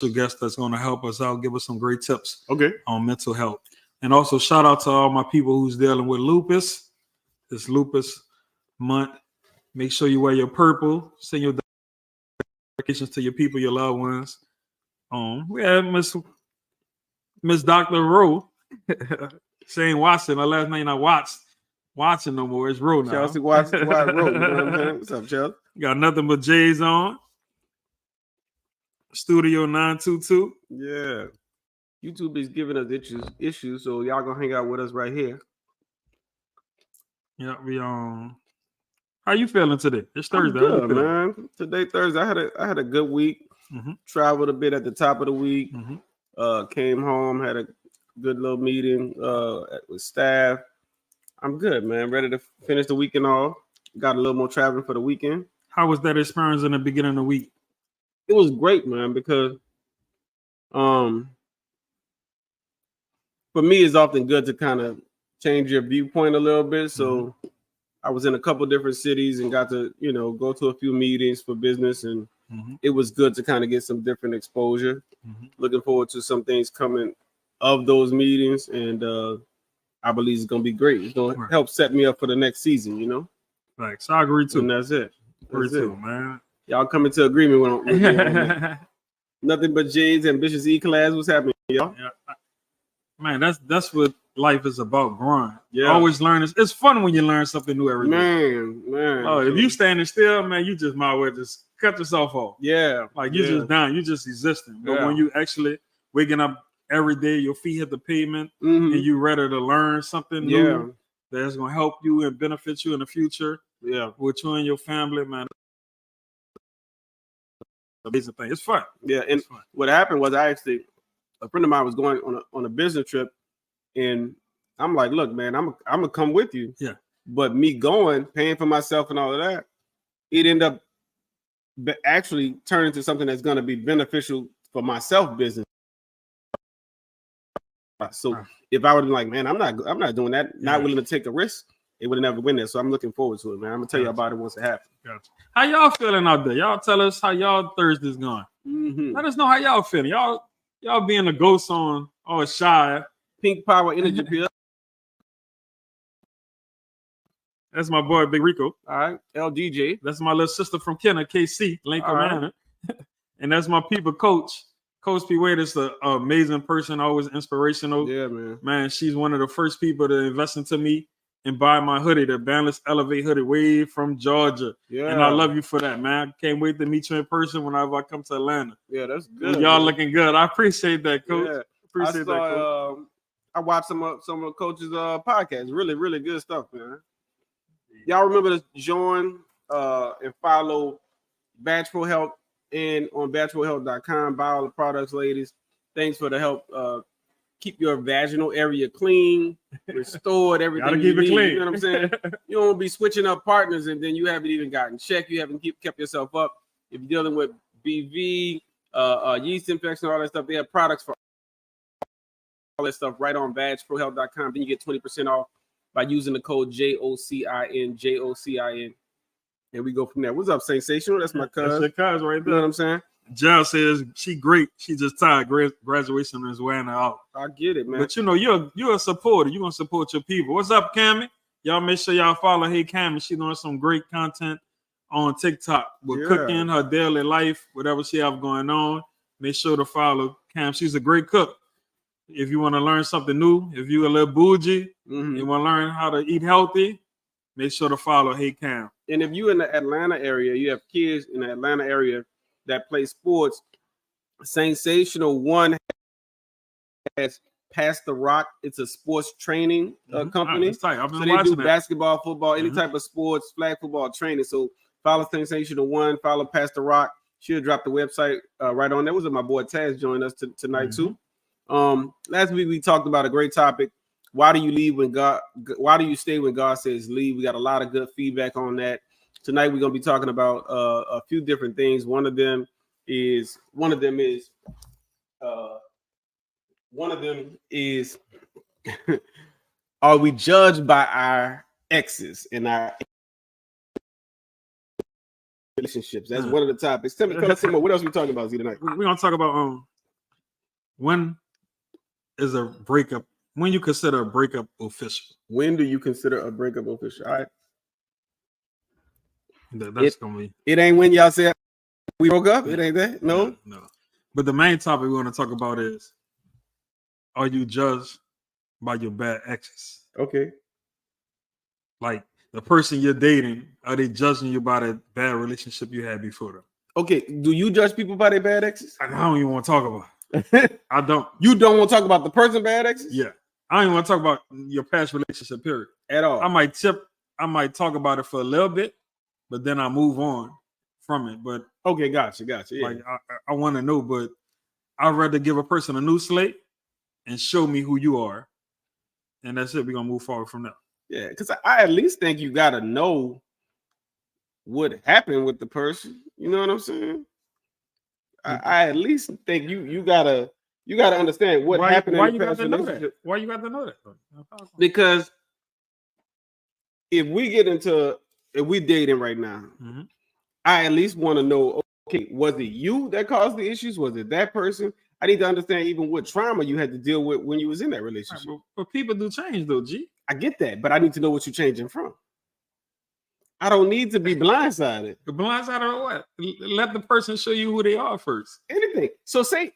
guest that's going to help us out, give us some great tips on mental health. And also shout out to all my people who's dealing with lupus. This lupus month. Make sure you wear your purple. Send your dedications to your people, your loved ones. We had Miss Dr. Rowe. She ain't watching. Her last name not watching no more. It's Rowe now. Chelsea Rowe. You know what I'm saying? What's up, Chelsea? Got nothing but J's on. Studio 922. Yeah. YouTube is giving us issues, so y'all gonna hang out with us right here. Yeah, we How you feeling today? It's Thursday. I'm good, man. Today Thursday. I had a good week. Mm-hmm. Traveled a bit at the top of the week. Mm-hmm. Came home, had a good little meeting with staff. I'm good, man. Ready to finish the weekend off. Got a little more traveling for the weekend. How was that experience in the beginning of the week? It was great, man, because for me, it's often good to kind of change your viewpoint a little bit. So I was in a couple different cities and got to, go to a few meetings for business, and it was good to kind of get some different exposure. Looking forward to some things coming of those meetings, and I believe it's going to be great. It's going to help set me up for the next season, Right. So I agree too. And that's it. Agree too, man. Y'all coming to agreement with me. Nothing but J's, ambitious E-class. What's happening, y'all? Yeah. Man, that's what life is about, growing. Yeah. Always learning. It's fun when you learn something new every day. Man. Oh, if you standing still, man, you just might well just cut yourself off. Yeah. Like you just down, you just existing. But when you actually waking up every day, your feet hit the pavement, and you ready to learn something new that's gonna help you and benefit you in the future. Yeah. With you and your family, man. Amazing thing. It's fun. Yeah, and what happened was a friend of mine was going on a business trip, and I'm like, look, man, I'm gonna come with you. Yeah. But me going, paying for myself and all of that, it ended up actually turning into something that's gonna be beneficial for myself business. So if I would have been like, man, I'm not doing that, not willing to take a risk, it would have never been there. So I'm looking forward to it, man. I'm gonna tell you about it once it happens. Gotcha. How y'all feeling out there? Y'all tell us how y'all Thursday's going. Let us know how y'all feeling. Y'all being a ghost on all shy. Pink Power Energy Pill. That's my boy Big Rico. All right, LDJ. That's my little sister from Kenner, KC, Lincoln Manor. And that's my people, Coach P. Wade is an amazing person, always inspirational. Yeah, man. Man, she's one of the first people to invest into me and buy my hoodie, the Boundless Elevate hoodie, way from Georgia. Yeah. And I love you for that, man. Can't wait to meet you in person whenever I come to Atlanta. Yeah, that's good. Y'all looking good. I appreciate that, Coach. Yeah. Appreciate that, Coach. I watched some of Coach's podcasts. Really, really good stuff, man. Y'all remember to join and follow Badge Pro Health and on badgeprohealth.com. Buy all the products, ladies. Thanks for the help. Keep your vaginal area clean, restored, everything. Gotta keep it clean. You know what I'm saying? You don't want to be switching up partners and then you haven't even gotten checked. You haven't kept yourself up. If you're dealing with BV, yeast infection, all that stuff, they have products for all that stuff right on badgeprohealth.com. Then you get 20% off by using the code JOCIN. And we go from there. What's up, Sensational? That's my cousin. That's your cousin right there. You know what I'm saying? John says she great. She just tired. Graduation is wearing her out. I get it, man. But you're a supporter. You're gonna support your people. What's up, Cammy? Y'all make sure y'all follow Hey Cammy. She's doing some great content on TikTok with cooking, her daily life, whatever she have going on. Make sure to follow Cam. She's a great cook. If you want to learn something new, if you're a little bougie, you want to learn how to eat healthy, make sure to follow Hey Cam. And if you're in the Atlanta area, you have kids in the Atlanta area that play sports, Sensational One has Pass the Rock. It's a sports training company. I've been so they watching do basketball, football, any type of sports, flag football training. So follow Sensational One, follow Pass the Rock. She'll drop the website right on there. Was it my boy Taz joined us tonight too? Last week we talked about a great topic. Why do you stay when God says leave? We got a lot of good feedback on that. Tonight we're gonna be talking about a few different things. One of them is are we judged by our exes and our relationships. That's one of the topics. Tell us some more. What else we talking about tonight? We're gonna talk about when is a breakup. When you consider a breakup official. When do you consider a breakup official? All right. That's gonna be. It ain't when y'all said we broke up. It ain't that. No. But the main topic we want to talk about is: are you judged by your bad exes? Okay. Like the person you're dating, are they judging you by the bad relationship you had before them? Okay. Do you judge people by their bad exes? I don't even want to talk about it. I don't. You don't want to talk about the person bad exes? Yeah. I don't even want to talk about your past relationship, period. At all. I might talk about it for a little bit, but then I move on from it. But okay, gotcha. Yeah. Like I want to know, but I'd rather give a person a new slate and show me who you are. And that's it. We're gonna move forward from there. Yeah, because I at least think you gotta know what happened with the person. You know what I'm saying? I at least think you gotta understand what happened in the past relationship. Why you got to know that? Because if we dating right now, I at least want to know, okay, was it you that caused the issues? Was it that person? I need to understand even what trauma you had to deal with when you was in that relationship. Right, but people do change though, G. I get that, but I need to know what you're changing from. I don't need to be blindsided. Blindsided or what? Let the person show you who they are first. Anything. So say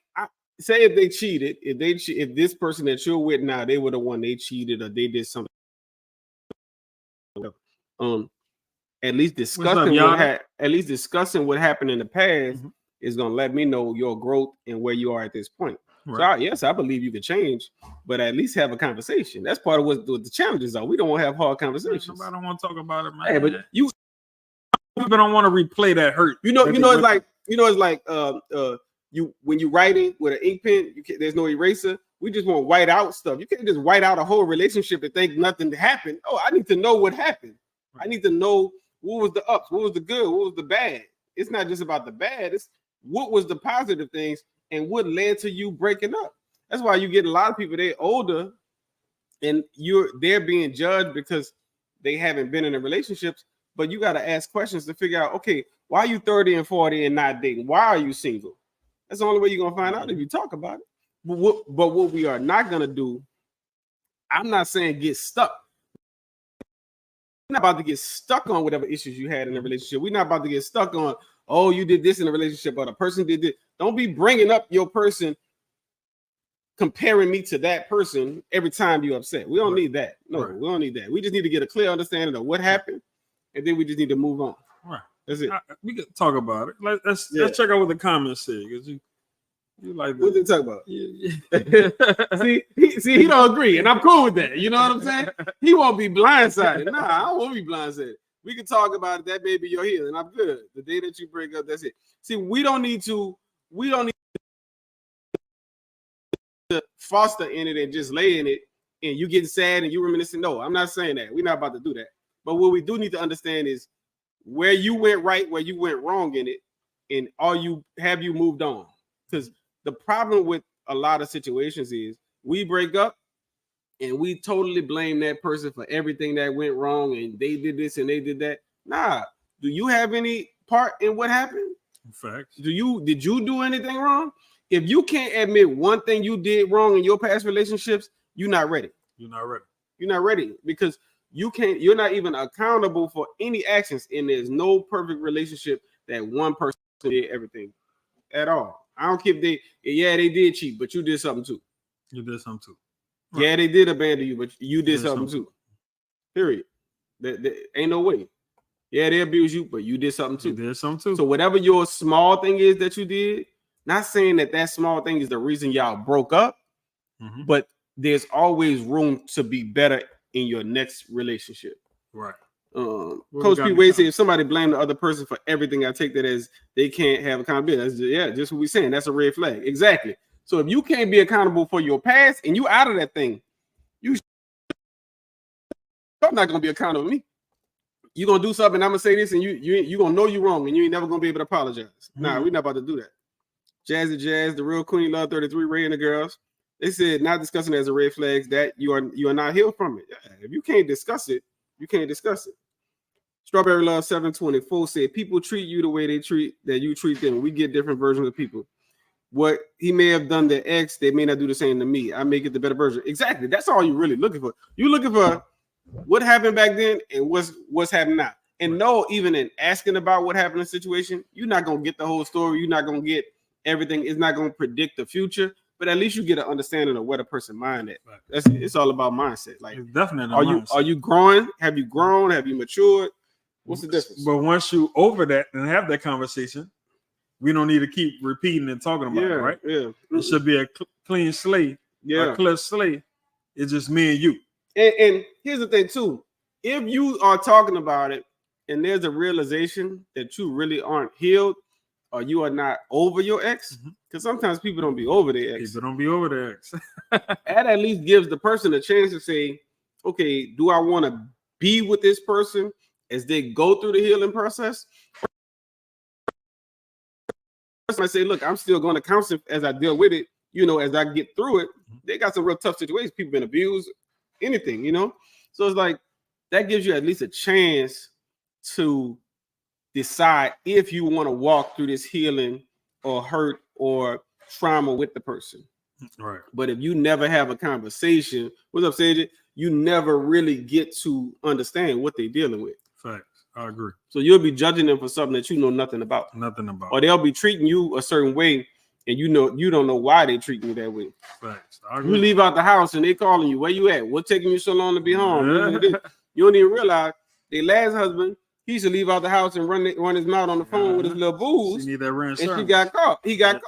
if they cheated, if this person that you're with now, they were the one they cheated or they did something. At least discussing what happened in the past is gonna let me know your growth and where you are at this point. Right. So yes, I believe you can change, but at least have a conversation. That's part of what the challenges are. We don't want to have hard conversations. I don't want to talk about it, man. Hey, but people don't want to replay that hurt. It's like you when you writing with an ink pen, there's no eraser. We just want to white out stuff. You can't just white out a whole relationship and think nothing happened. Oh, I need to know what happened. I need to know what was the ups, what was the good, what was the bad. It's not just about the bad. It's what was the positive things and what led to you breaking up. That's why you get a lot of people, they're older and they're being judged because they haven't been in a relationships, but you got to ask questions to figure out, okay, why are you 30 and 40 and not dating? Why are you single? That's the only way you're going to find out if you talk about it. But what we are not going to do, I'm not saying get stuck. We're not about to get stuck on whatever issues you had in a relationship. We're not about to get stuck on, oh, you did this in a relationship or the person did this. Don't be bringing up your person, comparing me to that person every time you're upset. We don't need that. No, we don't need that. We just need to get a clear understanding of what happened, and then we just need to move on. Right. That's it. We could talk about it. Let's check out what the comments say, because you like what they talk about. see, he don't agree, and I'm cool with that. You know what I'm saying? He won't be blindsided. Nah, I don't want to be blindsided. We can talk about it. That may be your healing. I'm good. The day that you break up, that's it. See, we don't need to foster in it and just lay in it and you getting sad and you reminiscing. No, I'm not saying that. We're not about to do that. But what we do need to understand is where you went right, where you went wrong in it, and have you moved on? Because the problem with a lot of situations is we break up and we totally blame that person for everything that went wrong and they did this and they did that. Nah, do you have any part in what happened? Facts. Did you do anything wrong? If you can't admit one thing you did wrong in your past relationships, you're not ready. You're not ready because you're not even accountable for any actions, and there's no perfect relationship that one person did everything at all. I don't care if they did cheat, but you did something too. Right. Yeah, they did abandon you, but you did something too. Period. There ain't no way. Yeah, they abused you, but you did something too. So whatever your small thing is that you did, not saying that small thing is the reason y'all broke up, but there's always room to be better in your next relationship. Right. Coach P. Wade said if somebody blamed the other person for everything, I take that as they can't have accountability. That's just what we're saying. That's a red flag. Exactly. So if you can't be accountable for your past and you out of that thing, you're not gonna be accountable to me. You're gonna do something, I'm gonna say this, and you gonna know you're wrong, and you ain't never gonna be able to apologize. Nah, we're not about to do that. Jazzy Jazz, the real Queen Love 33, Ray and the girls. They said not discussing it as a red flags that you are not healed from it. Yeah, if you can't discuss it, you can't discuss it. Strawberry Love 724 said, people treat you the way you treat them. We get different versions of people. What he may have done to X, they may not do the same to me. I make it the better version. Exactly. That's all you're really looking for. You're looking for what happened back then and what's happening now. And no, even in asking about what happened in the situation, you're not gonna get the whole story. You're not gonna get everything. It's not gonna predict the future, but at least you get an understanding of where the person mind at. It's all about mindset. Like, it's definitely are you growing? Have you grown? Have you matured? What's the difference? But once you over that and have that conversation, we don't need to keep repeating and talking about it, right? Yeah. It should be a clean slate. Yeah. A clear slate. It's just me and you. And here's the thing too. If you are talking about it and there's a realization that you really aren't healed or you are not over your ex, because sometimes people don't be over their ex. People don't be over their ex. That at least gives the person a chance to say, okay, do I want to be with this person as they go through the healing process? I say, look, I'm still going to counsel as I deal with it, as I get through it. They got some real tough situations. People been abused, anything, So it's like that gives you at least a chance to decide if you want to walk through this healing or hurt or trauma with the person. Right. But if you never have a conversation, what's up, Sage? You never really get to understand what they're dealing with. Facts. I agree. So you'll be judging them for something that you know nothing about. Or they'll be treating you a certain way and you don't know why they treating you that way. Facts. You leave out the house and they calling you, where you at? What's taking you so long to be home? Yeah. You don't even realize their last husband, he used to leave out the house and run his mouth on the phone with his little booze. She need that reinsurance. And she got caught. He got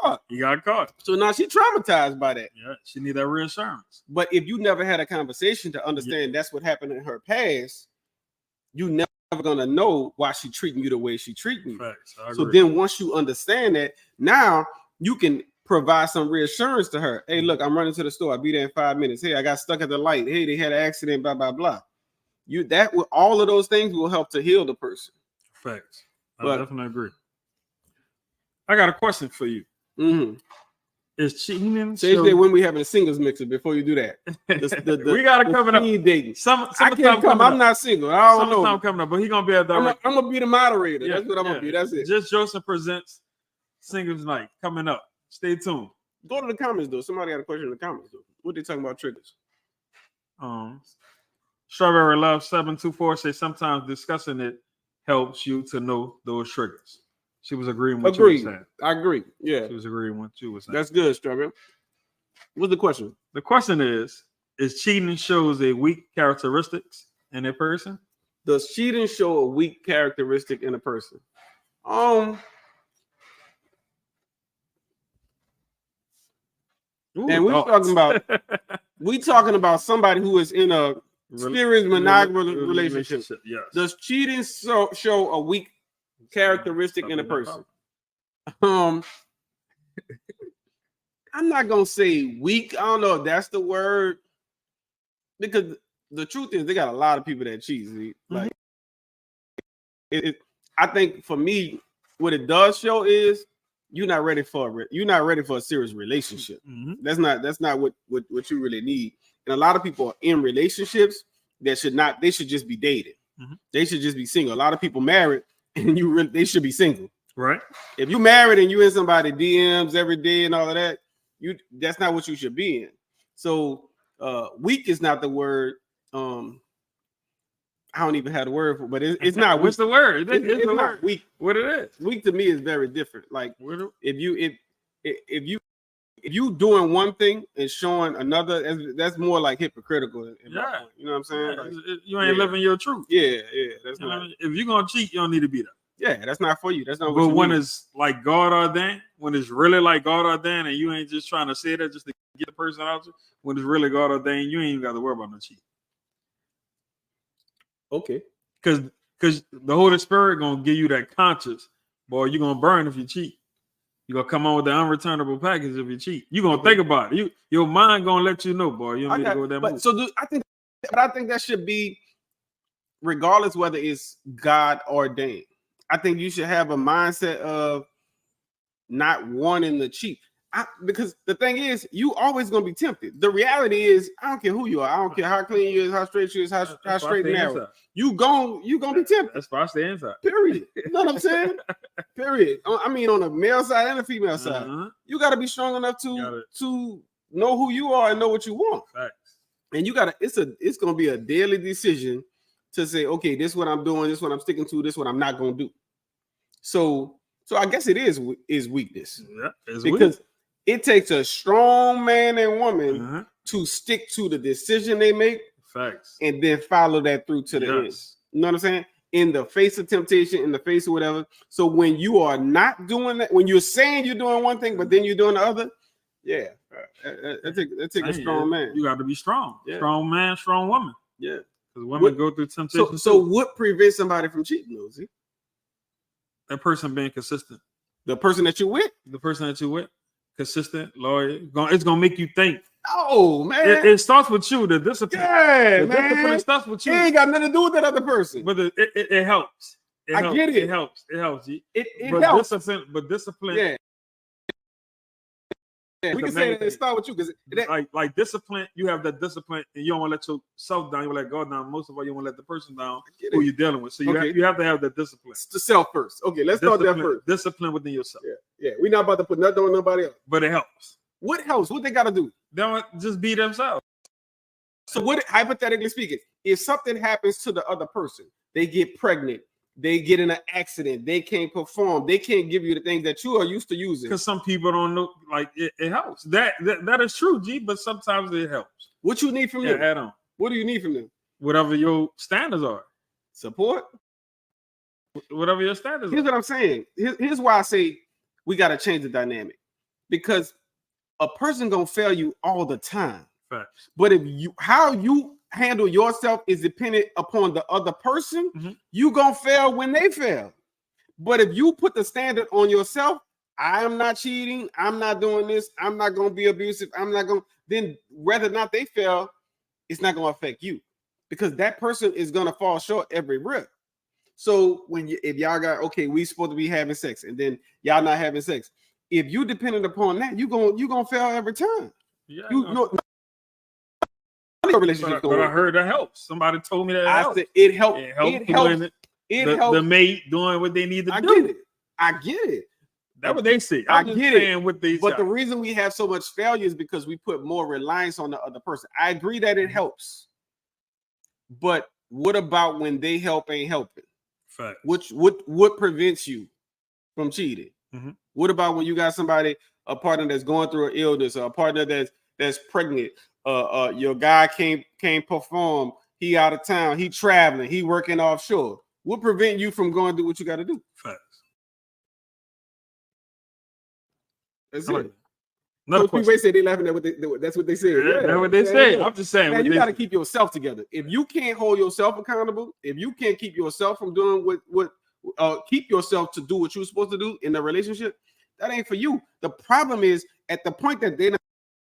caught. So now she traumatized by that. Yeah, she need that reinsurance. But if you never had a conversation to understand that's what happened in her past, you never gonna know why she treating you the way she treating you. Facts. So then once you understand that, now you can provide some reassurance to her. Hey, look, I'm running to the store. I'll be there in 5 minutes. Hey, I got stuck at the light. Hey, they had an accident, blah, blah, blah. All of those things will help to heal the person. Facts. I definitely agree. I got a question for you. Is cheating? When we having a singles mixer before you do that. We got it coming up. Dating. I can't come. I'm not single. I don't know. Coming up, but he gonna be at the. I'm gonna be the moderator. Yeah, that's what I'm gonna be. That's it. Just Jocin presents singles night coming up. Stay tuned. Go to the comments though. Somebody got a question in the comments though. What they talking about triggers? Strawberry Love 724 says sometimes discussing it helps you to know those triggers. She was agreeing with you were saying. I agree. Yeah. She was agreeing with you were saying. That's good, Strawberry. What's the question? The question is cheating shows a weak characteristics in a person? Does cheating show a weak characteristic in a person? And we talking about somebody who is in a serious monogamous relationship. Yes. Does cheating show a weak characteristic in a person? I'm not gonna say weak. I don't know if that's the word, because the truth is they got a lot of people that cheat. Like, I think for me, what it does show is you're not ready for a serious relationship. That's not what you really need. And a lot of people are in relationships that they should just be dated. They should just be single. A lot of people married and they should be single. Right. If you married and you in somebody DMs every day and all of that, that's not what you should be in. So weak is not the word. I don't even have the word for it, but it's not. What's the word? It's not weak. What it is? Weak to me is very different. Like if you doing one thing and showing another, that's more like hypocritical. Yeah. You know what I'm saying? Like, you ain't living your truth. Yeah. That's not. If you're gonna cheat, you don't need to be there. Yeah, that's not for you. That's not. But when it's like God ordained, when it's really like God ordained, and you ain't just trying to say that just to get the person out you, when it's really God ordained, you ain't even got to worry about no cheat. Okay. Because the Holy Spirit gonna give you that conscience, boy. You're gonna burn if you cheat. You're gonna come on with the unreturnable package if you cheat. You're gonna think about it. Your mind gonna let you know, boy. You don't need to go with that move. I think that should be regardless whether it's God ordained. I think you should have a mindset of not wanting to cheat. because the thing is, you always gonna be tempted. The reality is, I don't care who you are. I don't care how clean you is, how straight you is, how straight and narrow. You gonna be tempted. That's why I stay inside. Period. You know what I'm saying? Period. I mean, on the male side and the female side, you got to be strong enough to know who you are and know what you want. Facts. And you got to. It's gonna be a daily decision to say, okay, this is what I'm doing, this is what I'm sticking to, this is what I'm not gonna do. So I guess it is weakness. Yeah, because it takes a strong man and woman to stick to the decision they make. Facts. And then follow that through to the end. You know what I'm saying? In the face of temptation, in the face of whatever. So when you are not doing that, when you're saying you're doing one thing, but then you're doing the other, that take a strong man. You got to be strong. Yeah. Strong man, strong woman. Yeah. Because women go through temptation. So what prevents somebody from cheating, Nosy? That person being consistent. The person that you're with? The person that you're with. Consistent, loyal. It's gonna make you think. Oh man, it starts with you. The discipline. Yeah, the man. Discipline starts with you. It ain't got nothing to do with that other person. But it helps. I get it. It helps. It helps. G. It helps. Discipline. Yeah. We can say that it start with you because like discipline. You have that discipline, and you don't want to let yourself down. You want to let God down. Most of all, you want to let the person down who you're dealing with. So you have to have that discipline. It's the self first. Okay, let's start there first. Discipline within yourself. Yeah. We're not about to put nothing on nobody else. But it helps. What helps? What they got to do? They don't just be themselves. So what? Hypothetically speaking, if something happens to the other person, they get pregnant, they get in an accident, they can't perform, they can't give you the things that you are used to using. Because some people don't know, like it helps. That is true, G. But sometimes it helps. What you need from them? Add on. What do you need from them? Whatever your standards are. Support. Whatever your standards Here's what I'm saying. Here's why I say we got to change the dynamic, because a person gonna fail you all the time. Facts. But how you handle yourself is dependent upon the other person. You gonna fail when they fail. But if you put the standard on yourself, I am not cheating, I'm not doing this, I'm not gonna be abusive, I'm not gonna, then whether or not they fail, it's not gonna affect you, because that person is gonna fall short every rip. So if y'all got, okay, we supposed to be having sex, and then y'all not having sex, if you dependent upon that, you gonna fail every time. Yeah, but I heard that helps. Somebody told me that helps. It helps. It helps. The mate doing what they need to do. I get it. That's what they say. I get it. But the reason we have so much failure is because we put more reliance on the other person. I agree that it helps. But what about when they help ain't helping? Fact. What prevents you from cheating? What about when you got somebody, a partner that's going through an illness, or a partner that's pregnant? Your guy can't perform. He out of town. He traveling. He working offshore. What prevent you from going to do what you got to do? Facts. That's it. Coach P. said they laughing at what that's what they said. Yeah, that's what they say. I'm just saying. Man, you got to keep yourself together. If you can't hold yourself accountable, if you can't keep yourself from doing keep yourself to do what you're supposed to do in a relationship, that ain't for you. The problem is at the point that they're not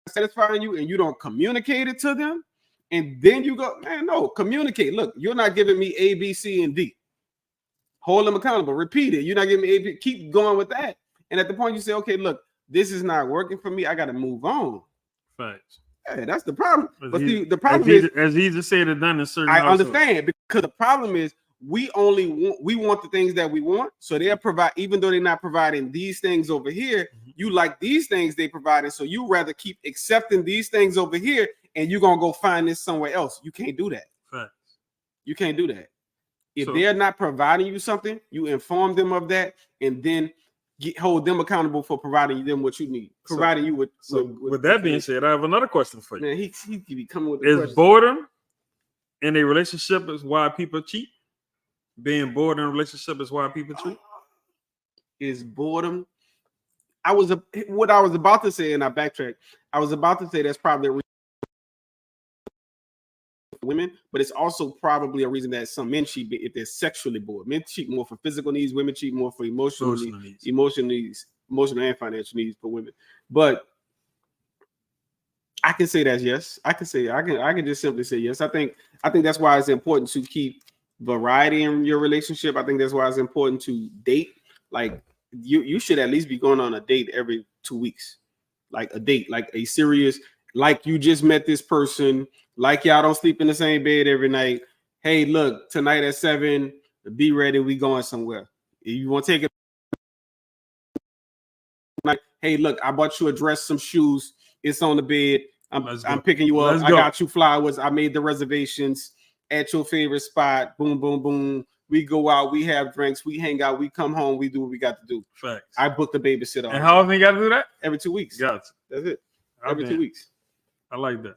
satisfying you and you don't communicate it to them, and then you go, man, no, communicate. Look, you're not giving me A, B, C, and D. Hold them accountable. Repeat it. You're not giving me A, B. Keep going with that. And at the point you say, okay, look, this is not working for me. I got to move on. Facts. Yeah, that's the problem. But the problem is, as easy said and done in certain. I understand, because the problem is we want the things that we want. So they'll provide, even though they're not providing these things over here. You like these things they provided, so you rather keep accepting these things over here, and you're gonna go find this somewhere else. You can't do that. Facts. You can't do that. If they're not providing you something, you inform them of that, and then hold them accountable for providing them what you need. Providing you with. With that being said, I have another question for you. Man, he be coming with. Is boredom in a relationship is why people cheat? Being bored in a relationship is why people cheat? Is boredom? What I was about to say, and I backtrack. I was about to say that's probably a reason for women, but it's also probably a reason that some men cheat if they're sexually bored. Men cheat more for physical needs. Women cheat more for emotional and financial needs for women. But I can say that yes. I can just simply say yes. I think that's why it's important to keep variety in your relationship. I think that's why it's important to date. Like you should at least be going on a date every 2 weeks. like a date, like a serious, like you just met this person, like y'all don't sleep in the same bed every night. Hey, look, tonight at 7, be ready. We going somewhere. You want to take it? Like, hey, look, I bought you a dress, some shoes. It's on the bed. I'm picking you up. I got you flowers. I made the reservations at your favorite spot. Boom, boom, boom. We go out. We have drinks. We hang out. We come home. We do what we got to do. Facts. I booked a babysitter. And how often you got to do that? Every 2 weeks. Gotcha. That's it. Every 2 weeks. I like that.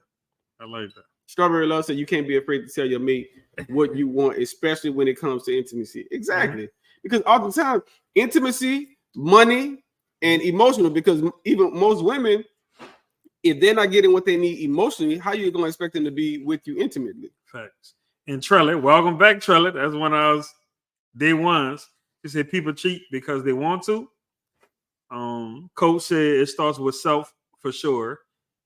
I like that. Strawberry Love said you can't be afraid to tell your mate what you want, especially when it comes to intimacy. Exactly. Mm-hmm. Because oftentimes intimacy, money, and emotional, because even most women, if they're not getting what they need emotionally, how you going to expect them to be with you intimately? Facts. And Trellit, welcome back, Trellit. That's one of those day ones. He said people cheat because they want to. Coach said it starts with self for sure.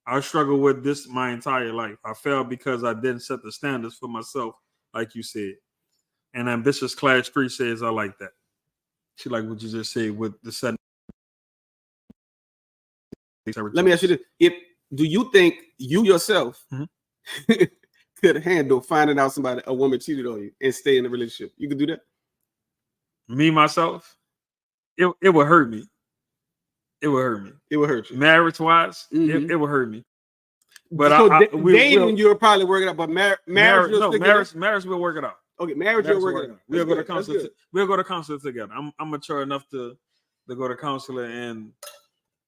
I struggle with this my entire life. I failed because I didn't set the standards for myself, like you said. And Ambitious Class 3 says I like that. She like what you just said with the setting. Let me ask you this: do you think you yourself could handle finding out a woman cheated on you and stay in a relationship? You could do that? Me myself, it would hurt me. It would hurt me. It would hurt you. Marriage wise, it would hurt me. But so dating, you'll probably work it out. But marriage will work it out. Okay, marriage will work it out. We'll go to counselor. We'll go to counselor together. I'm mature enough to go to counselor and.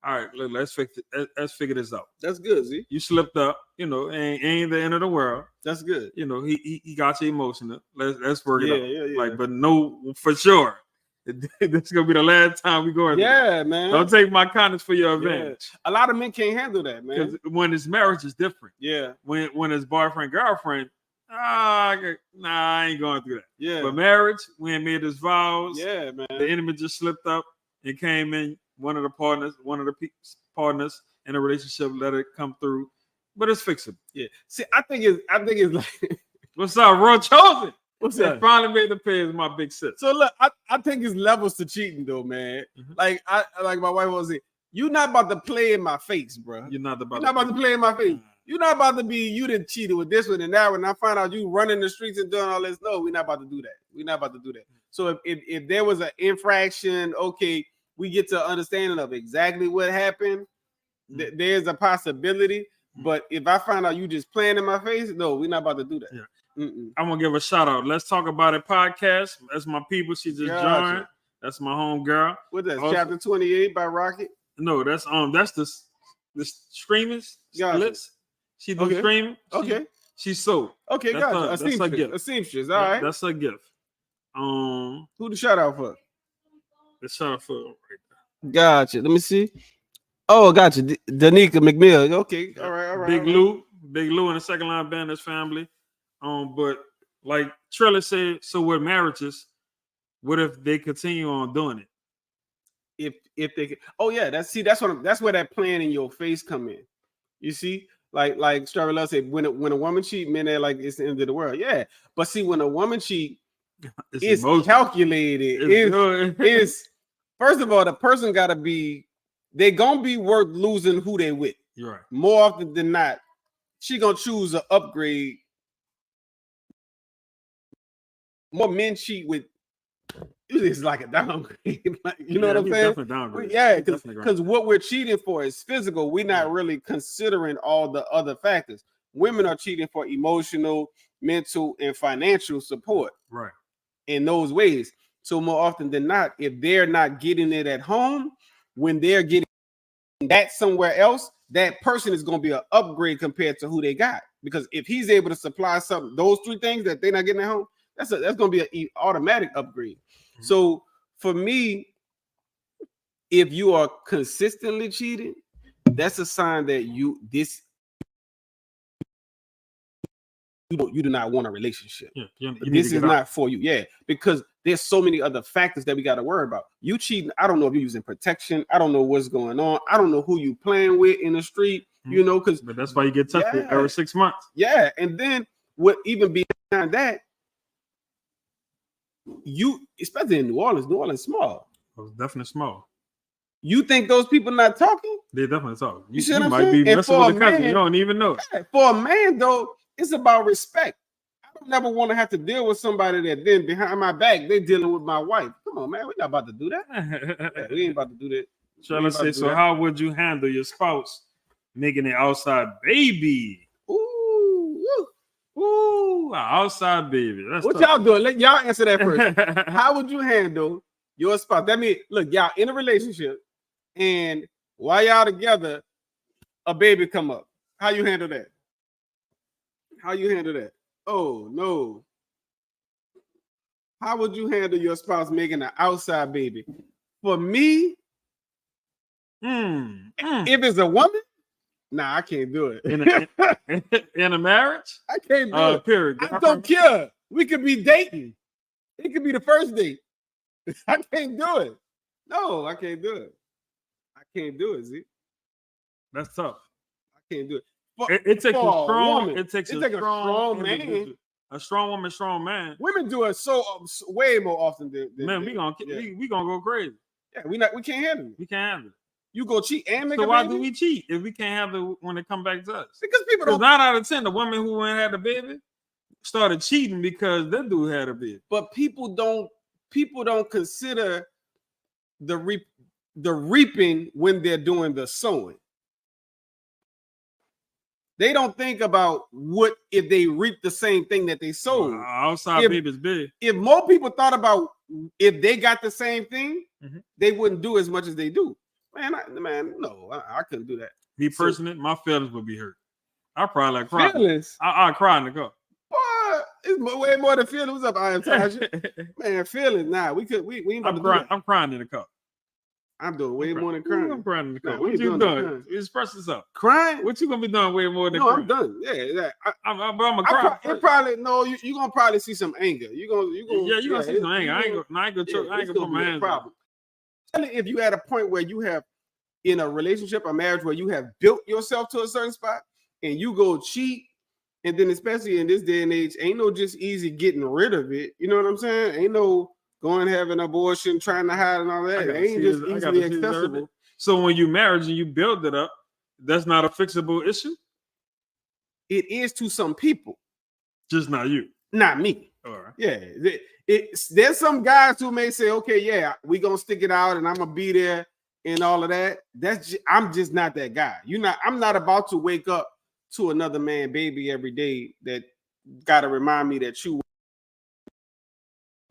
All right, let's figure this out. That's good, Z. You slipped up, ain't the end of the world. That's good. He got you emotional. Let's work it out. Yeah. Like, but no, for sure, this is gonna be the last time we go. Man. Don't take my kindness for your advantage. A lot of men can't handle that, man. Because when it's marriage, is different. Yeah. When it's boyfriend girlfriend, I ain't going through that. Yeah. But marriage, we ain't made his vows. Yeah, man. The enemy just slipped up and came in. One of the partners in a relationship, let it come through, but it's fixable. Yeah. See, I think it's like, what's up, Roy Chosen? What's that? Finally made the pay is my big sis. So look, I think it's levels to cheating though, man. Mm-hmm. Like my wife was saying, you're not about to play in my face, bro. You're not about to play in my face. You're not about to be, you didn't cheated with this one and that one. And I find out you running the streets and doing all this. No, we're not about to do that. So if there was an infraction, okay, we get to understanding of exactly what happened. There's a possibility, but if I find out you just playing in my face, no, we're not about to do that. Yeah. I'm gonna give a shout out. Let's Talk About It podcast. That's my people. She just joined. That's my home girl. What that's chapter 28 by Rocket? No, that's the streamers. Splits. She do streaming. Okay. She's so okay. Gotcha. A seamstress. All right. That's her gift. Who the shout out for? The shout out for right there. Gotcha. Let me see. Oh, gotcha. Danica McMill. Okay. All right. Big Lou in the second line bandits family. But like Trella said, so with marriages, what if they continue on doing it? If they that's where that plan in your face come in. You see, like Strawberry Love said, when a woman cheat, men are like it's the end of the world. Yeah, but see, when a woman cheat, it's calculated. It's first of all, the person gotta be. They're gonna be worth losing who they with. You're right. More often than not, she gonna choose an upgrade. More men cheat with. It's like a downgrade. You know what I'm saying? Yeah, because what we're cheating for is physical. We're not really considering all the other factors. Women are cheating for emotional, mental, and financial support. Right. In those ways. So more often than not, if they're not getting it at home, when they're getting that somewhere else, that person is going to be an upgrade compared to who they got. Because if he's able to supply those three things that they're not getting at home, that's going to be an automatic upgrade. Mm-hmm. So for me, if you are consistently cheating, that's a sign that you do not want a relationship. Yeah, this is not for you. Yeah, because there's so many other factors that we got to worry about. You cheating, I don't know if you're using protection. I don't know what's going on. I don't know who you playing with in the street, but that's why you get tested every 6 months. Yeah, and then what even beyond that, you, especially in New Orleans small. It was definitely small. You think those people not talking? They definitely talk. You see you what I'm might saying? be And messing for with a a cousin. man- You don't even know. For a man, though, it's about respect. I don't never want to have to deal with somebody that then behind my back, they're dealing with my wife. Come on, man. We're not about to do that. Yeah, we ain't about to do that. So let's say, so how would you handle your spouse making an outside baby? Ooh, Ooh, an outside baby. That's what tough. y'all doing? Let y'all answer that first. How would you handle your spouse? That means, look, y'all in a relationship, and while y'all together, a baby come up. How you handle that? How you handle that? Oh no. How would you handle your spouse making an outside baby? For me, if it's a woman, nah, I can't do it. In a marriage? I can't do it. Period. I don't care. We could be dating. It could be the first date. I can't do it. No, I can't do it. I can't do it, Z. That's tough. I can't do it. It takes a strong. Woman. It takes a strong man. individual. A strong woman, strong man. Women do it so way more often than man. We gonna go crazy. Yeah, we can't handle it. We can't handle it. You go cheat and make so a why baby? do we cheat if we can't have it when it come back to us? Because people don't. 9 out of 10, the woman who went and had a baby started cheating because that dude had a baby. But people don't consider the reaping when they're doing the sowing. They don't think about what if they reap the same thing that they sowed. Outside baby's big. If more people thought about if they got the same thing, they wouldn't do as much as they do. Man, no, I couldn't do that. Me personally, my feelings would be hurt. I probably like cry. Feelings? I cry in the car. Boy, it's way more than feelings. What's up, I am Tasha? Man, feelings. Nah, we ain't about to do that. I'm crying in the car. I'm doing way more than crying. I'm crying in the car. Nah, what you doing? Express yourself. Crying? What you gonna be doing way more than crying? I'm done. Yeah. I'm gonna cry. You're gonna probably see some anger. You're gonna see some anger. I ain't gonna put my hands on. If you at a point where you have in a relationship, a marriage where you have built yourself to a certain spot and you go cheat, and then especially in this day and age, ain't no just easy getting rid of it. You know what I'm saying? Ain't no going having an abortion, trying to hide and all that. It ain't just easily accessible. So when you marriage and you build it up, that's not a fixable issue? It is to some people. Just not you. Not me. All right. Yeah. There's some guys who may say, okay, yeah, we gonna stick it out and I'm gonna be there and all of that. I'm just not that guy. I'm not about to wake up to another man baby every day that gotta remind me that you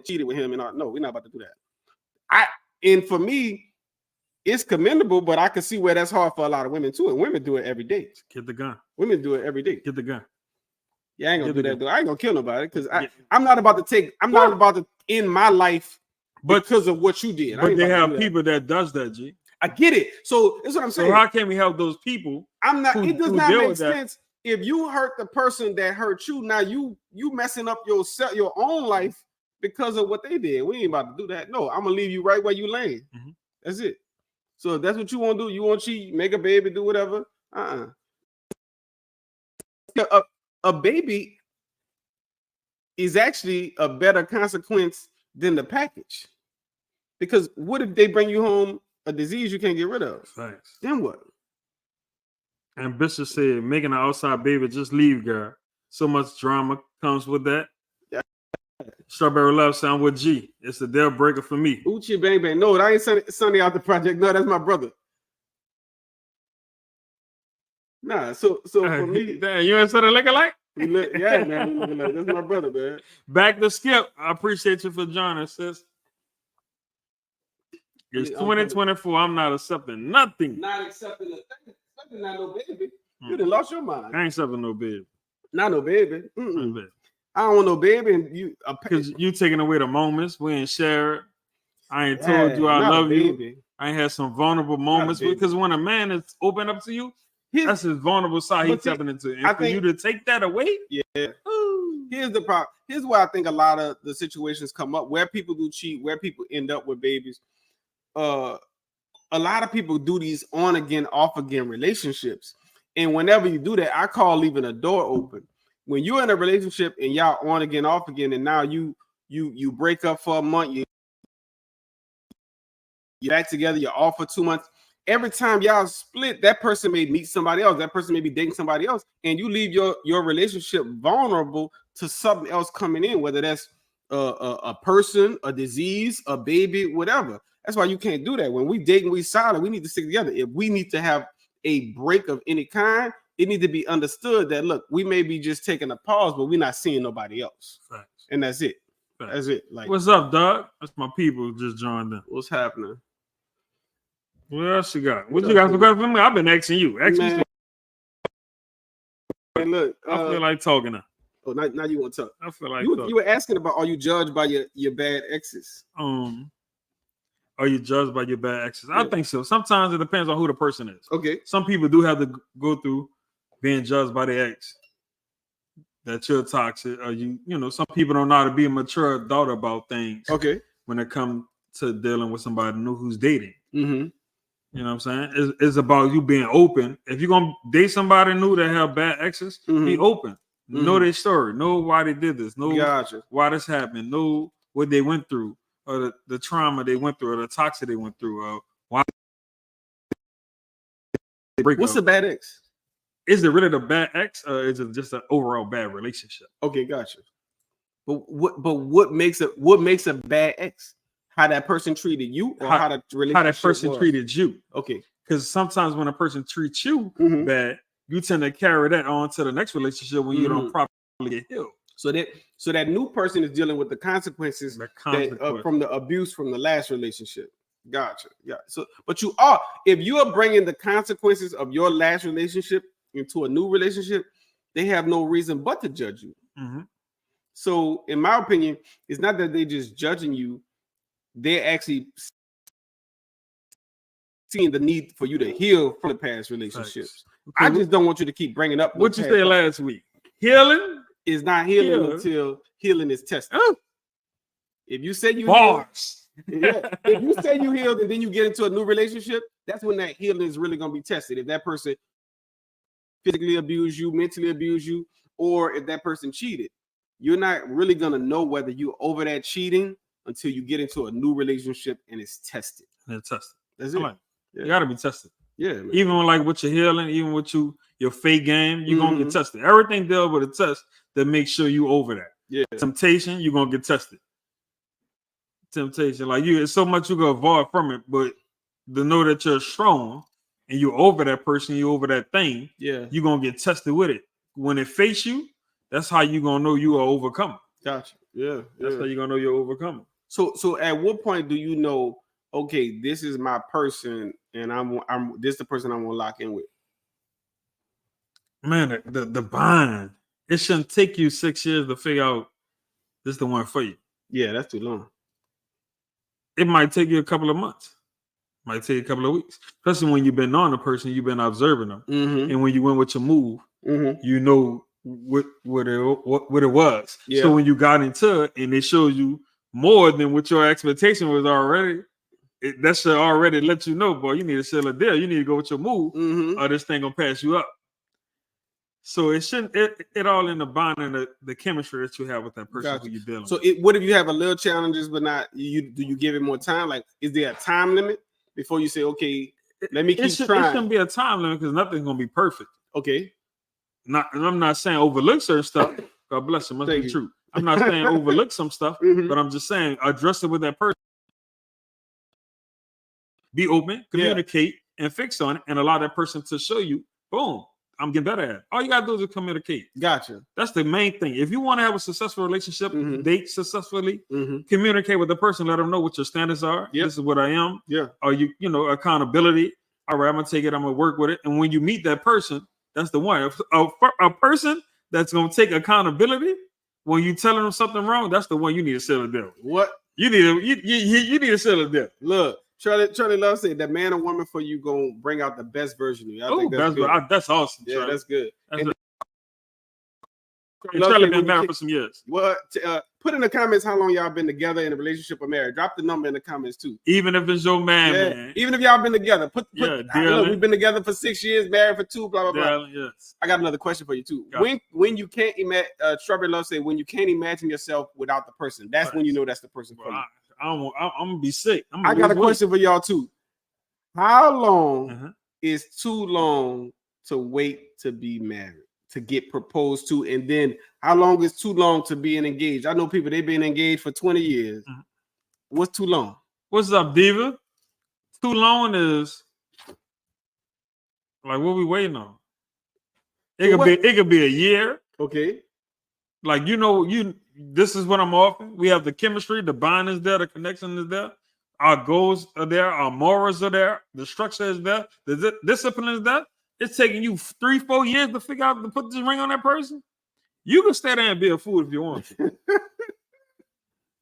cheated with him and all. No, we're not about to do that. And for me, it's commendable, but I can see where that's hard for a lot of women too. And women do it every day. Get the gun. Women do it every day. Get the gun. Yeah, I ain't gonna do that though. I ain't gonna kill nobody because I'm not about to end my life because of what you did. But they have people that does that, G. I get it. So that's what I'm saying. So how can we help those people? It does not make sense. If you hurt the person that hurt you, now you messing up your own life because of what they did. We ain't about to do that. No, I'm gonna leave you right where you laying. That's it. So if that's what you want to do. You want to cheat, make a baby, do whatever. A baby is actually a better consequence than the package. Because what if they bring you home a disease you can't get rid of? Thanks. Then what? And Bishop said, making an outside baby, just leave, girl. So much drama comes with that. Yeah. Strawberry Love sound with G. It's a deal breaker for me. Uchi bang bang. No, that ain't Sunday out the project. No, that's my brother. Nah, so for me, damn, you ain't said it looking like? Yeah, man, looking like that's my brother, man. Back to Skip. I appreciate you for joining, sis. It's 2024. I'm not accepting nothing. Not accepting a thing. Accepting not no baby. You done lost your mind. I ain't accepting no baby. Not no baby. I don't want no baby, and you because you taking away the moments we ain't shared. I ain't told you I love you. I ain't had some vulnerable moments because when a man is open up to you, that's his vulnerable side he's tapping into. And for you to take that away, here's the problem. Here's where I think a lot of the situations come up where people do cheat, where people end up with babies. A lot of people do these on again, off again relationships, and whenever you do that, I call leaving a door open. When you're in a relationship and y'all on again, off again, and now you break up for a month, you're back together, you're off for 2 months. Every time y'all split, that person may meet somebody else. That person may be dating somebody else, and you leave your relationship vulnerable to something else coming in, whether that's a person, a disease, a baby, whatever. That's why you can't do that. When we date and we solid, we need to stick together. If we need to have a break of any kind, it need to be understood that look, we may be just taking a pause, but we're not seeing nobody else. Facts. And that's it. Facts. That's it. Like, what's up, dog? That's my people who just joined in. what's happening? What else you got? What you got for question for me? I've been asking you. Man, look, I feel like talking now. Oh, now you want to talk. I feel like you were asking about, are you judged by your bad exes? Are you judged by your bad exes? Yeah. I think so. Sometimes it depends on who the person is. Okay. Some people do have to go through being judged by their ex. That you're toxic, or some people don't know how to be a mature adult about things. Okay. When it comes to dealing with somebody new who's dating. Mm-hmm. You know what I'm saying? It's about you being open. If you're gonna date somebody new that have bad exes, be open. Mm-hmm. Know their story. Know why they did this. Know why this happened. Know what they went through, or the trauma they went through, or the toxic they went through, or why they break What's up. a bad ex? Is it really the bad ex, or is it just an overall bad relationship? Okay, gotcha. But what makes a bad ex? How that person treated you, or how that person treated you. Okay. Because sometimes when a person treats you bad, you tend to carry that on to the next relationship when you don't properly get healed. So that new person is dealing with the consequences from the abuse from the last relationship. Gotcha. Yeah. So, but if you are bringing the consequences of your last relationship into a new relationship, they have no reason but to judge you. Mm-hmm. So, in my opinion, it's not that they're just judging you. They're actually seeing the need for you to heal from the past relationships. Okay. I just don't want you to keep bringing up what you said last week. Healing is not healing until healing is tested. If you say you if you say you healed and then you get into a new relationship, that's when that healing is really going to be tested. If that person physically abused you, mentally abused you, or if that person cheated, you're not really going to know whether you're over that cheating until you get into a new relationship and it's tested. That's it. Like, you got to be tested. Yeah, man. Even with your healing, even with your fake game, you're going to get tested. Everything dealt with a test that makes sure you over that. Yeah. Temptation, you're going to get tested. Temptation, like it's so much you can avoid from it, but to know that you're strong and you're over that person, you're over that thing, you're going to get tested with it. When it face you, that's how you're going to know you are overcome. Gotcha. Yeah. That's how you're going to know you're overcome. So at what point do you know, okay, this is my person and this is the person I'm gonna lock in with? Man, the bind. It shouldn't take you 6 years to figure out this is the one for you. Yeah, that's too long. It might take you a couple of months. Might take a couple of weeks. Especially when you've been on the person, you've been observing them. Mm-hmm. And when you went with your move, you know what it was. Yeah. So when you got into it and it shows you more than what your expectation was already, that should already let you know, boy, you need to sell a deal. You need to go with your move, or this thing gonna pass you up. So it shouldn't. It all in the bond and the chemistry that you have with that person who you're dealing with. So what if you have a little challenges, but not you? Do you give it more time? Like, is there a time limit before you say, okay, let me keep trying? It shouldn't be a time limit because nothing's gonna be perfect. Okay. And I'm not saying overlook certain stuff. God bless you. Must be true. I'm not saying overlook some stuff, but I'm just saying address it with that person. Be open, communicate, and fix on it, and allow that person to show you, boom, I'm getting better at it. All you gotta do is communicate. Gotcha. That's the main thing. If you want to have a successful relationship, date successfully, communicate with the person, let them know what your standards are. Yep. This is what I am. Yeah. Or accountability. All right, I'm gonna take it, I'm gonna work with it. And when you meet that person, that's the one. A person that's gonna take accountability when you telling them something wrong, that's the one you need to settle down. What? You need to settle down. Look. Charlie Love said that man or woman for you gonna bring out the best version of you. I think that's good. That's awesome. Yeah, Charlie. That's good. Charlie been married for some years. Well, put in the comments how long y'all been together in a relationship or married. Drop the number in the comments too. Even if it's your man. Even if y'all been together. Look, we've been together for 6 years, married for 2, blah, blah, blah. Yes. I got another question for you too. When you can't imagine, Strawberry Love said, when you can't imagine yourself without the person, that's when you know that's the person for you. I'm gonna be sick. I got a question for y'all too. How long is too long to wait to be married, to get proposed to, and then how long is too long to be engaged? I know people they've been engaged for 20 years. What's too long? What's up, Diva? Too long is like what we waiting on. It could be a year. Okay. Like this is what I'm offering. We have the chemistry, the bond is there, the connection is there. Our goals are there, our morals are there, the structure is there, the discipline is there. It's taking you 3-4 years to figure out to put this ring on that person. You can stay there and be a fool if you want.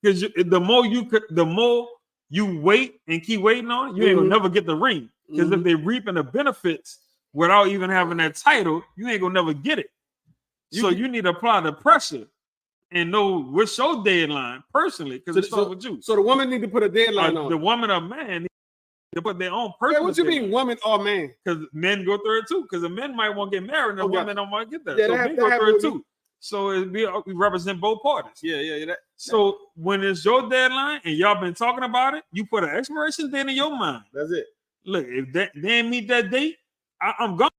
Because the more you wait and keep waiting on it, you ain't gonna never get the ring. Because if they reaping the benefits without even having that title, you ain't gonna never get it. So you need to apply the pressure and know what's your deadline personally, because it starts with you. So the woman need to put a deadline on the woman or man need to put their own personal. What you mean, woman or man? Because men go through it too. Because the men might want to get married, and the women don't want to get there. Yeah, so men go through it too. So we represent both parties. Yeah. So when it's your deadline and y'all been talking about it, you put an expiration date in your mind. That's it. Look, if they ain't meet that date, I'm gone.